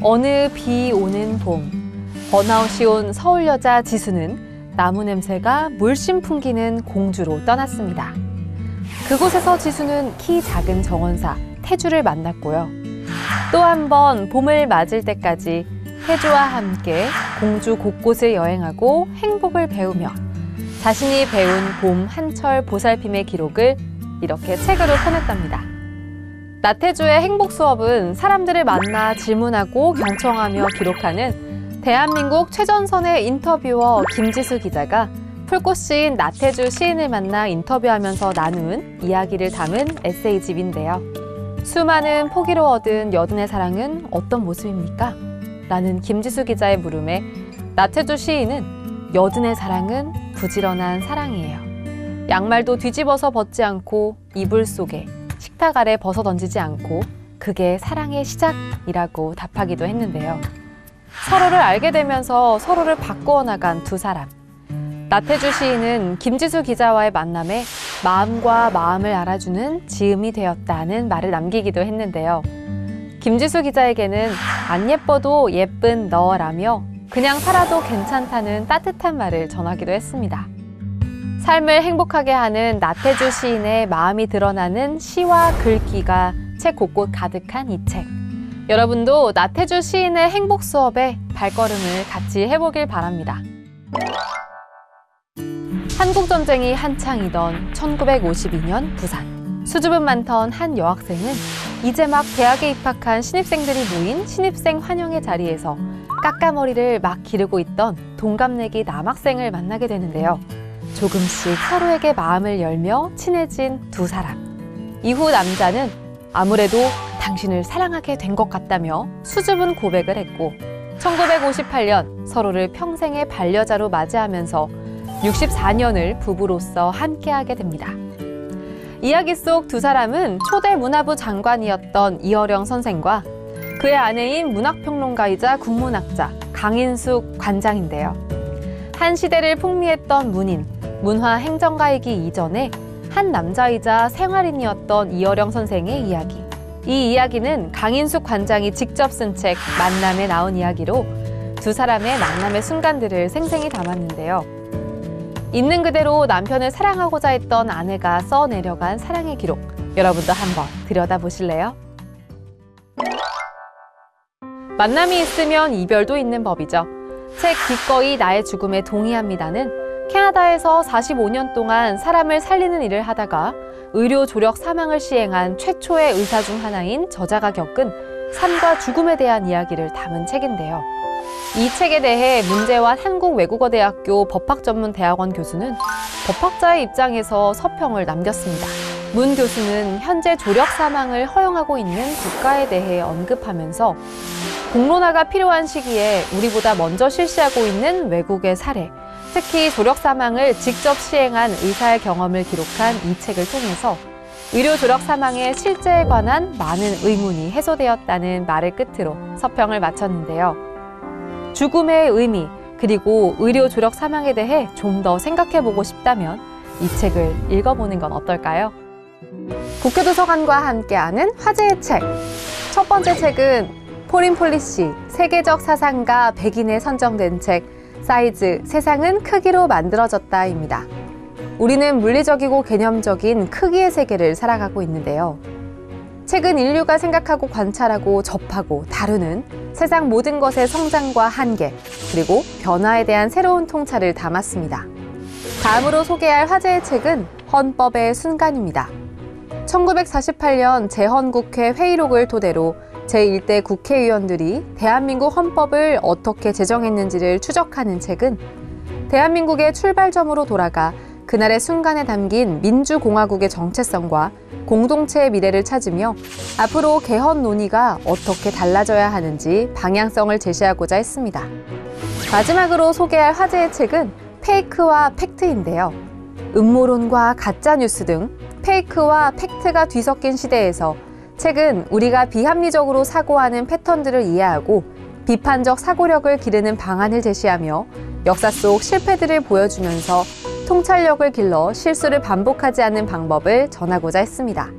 어느 비 오는 봄, 번아웃이 온 서울 여자 지수는 나무 냄새가 물씬 풍기는 공주로 떠났습니다. 그곳에서 지수는 키 작은 정원사 태주를 만났고요. 또 한 번 봄을 맞을 때까지 태주와 함께 공주 곳곳을 여행하고 행복을 배우며 자신이 배운 봄 한철 보살핌의 기록을 이렇게 책으로 써냈답니다. 나태주의 행복 수업은 사람들을 만나 질문하고 경청하며 기록하는 대한민국 최전선의 인터뷰어 김지수 기자가 풀꽃시인 나태주 시인을 만나 인터뷰하면서 나눈 이야기를 담은 에세이집인데요. 수많은 포기로 얻은 여든의 사랑은 어떤 모습입니까? 라는 김지수 기자의 물음에 나태주 시인은 여든의 사랑은 부지런한 사랑이에요. 양말도 뒤집어서 벗지 않고 이불 속에 식탁 아래 벗어 던지지 않고 그게 사랑의 시작이라고 답하기도 했는데요. 서로를 알게 되면서 서로를 바꾸어 나간 두 사람. 나태주 시인은 김지수 기자와의 만남에 마음과 마음을 알아주는 지음이 되었다는 말을 남기기도 했는데요. 김지수 기자에게는 안 예뻐도 예쁜 너라며 그냥 살아도 괜찮다는 따뜻한 말을 전하기도 했습니다. 삶을 행복하게 하는 나태주 시인의 마음이 드러나는 시와 글귀가 책 곳곳 가득한 이 책. 여러분도 나태주 시인의 행복 수업에 발걸음을 같이 해보길 바랍니다. 한국전쟁이 한창이던 1952년 부산. 수줍음 많던 한 여학생은 이제 막 대학에 입학한 신입생들이 모인 신입생 환영회 자리에서 까까머리를 막 기르고 있던 동갑내기 남학생을 만나게 되는데요. 조금씩 서로에게 마음을 열며 친해진 두 사람. 이후 남자는 아무래도 당신을 사랑하게 된 것 같다며 수줍은 고백을 했고 1958년 서로를 평생의 반려자로 맞이하면서 64년을 부부로서 함께하게 됩니다. 이야기 속 두 사람은 초대 문화부 장관이었던 이어령 선생과 그의 아내인 문학평론가이자 국문학자 강인숙 관장인데요. 한 시대를 풍미했던 문인, 문화행정가이기 이전에 한 남자이자 생활인이었던 이어령 선생의 이야기. 이 이야기는 강인숙 관장이 직접 쓴 책 만남에 나온 이야기로 두 사람의 만남의 순간들을 생생히 담았는데요. 있는 그대로 남편을 사랑하고자 했던 아내가 써내려간 사랑의 기록. 여러분도 한번 들여다보실래요? 만남이 있으면 이별도 있는 법이죠. 책 기꺼이 나의 죽음에 동의합니다는 캐나다에서 45년 동안 사람을 살리는 일을 하다가 의료 조력 사망을 시행한 최초의 의사 중 하나인 저자가 겪은 삶과 죽음에 대한 이야기를 담은 책인데요. 이 책에 대해 문재환 한국외국어대학교 법학전문대학원 교수는 법학자의 입장에서 서평을 남겼습니다. 문 교수는 현재 조력 사망을 허용하고 있는 국가에 대해 언급하면서 공론화가 필요한 시기에 우리보다 먼저 실시하고 있는 외국의 사례, 특히 조력 사망을 직접 시행한 의사의 경험을 기록한 이 책을 통해서 의료 조력 사망의 실제에 관한 많은 의문이 해소되었다는 말을 끝으로 서평을 마쳤는데요. 죽음의 의미, 그리고 의료 조력 사망에 대해 좀 더 생각해보고 싶다면 이 책을 읽어보는 건 어떨까요? 국회도서관과 함께하는 화제의 책. 첫 번째 책은 포린 폴리시, 세계적 사상가 100인에 선정된 책 사이즈, 세상은 크기로 만들어졌다입니다. 우리는 물리적이고 개념적인 크기의 세계를 살아가고 있는데요. 책은 인류가 생각하고 관찰하고 접하고 다루는 세상 모든 것의 성장과 한계, 그리고 변화에 대한 새로운 통찰을 담았습니다. 다음으로 소개할 화제의 책은 헌법의 순간입니다. 1948년 재헌국회 회의록을 토대로 제1대 국회의원들이 대한민국 헌법을 어떻게 제정했는지를 추적하는 책은 대한민국의 출발점으로 돌아가 그날의 순간에 담긴 민주공화국의 정체성과 공동체의 미래를 찾으며 앞으로 개헌 논의가 어떻게 달라져야 하는지 방향성을 제시하고자 했습니다. 마지막으로 소개할 화제의 책은 페이크와 팩트인데요. 음모론과 가짜뉴스 등 페이크와 팩트가 뒤섞인 시대에서 책은 우리가 비합리적으로 사고하는 패턴들을 이해하고 비판적 사고력을 기르는 방안을 제시하며 역사 속 실패들을 보여주면서 통찰력을 길러 실수를 반복하지 않는 방법을 전하고자 했습니다.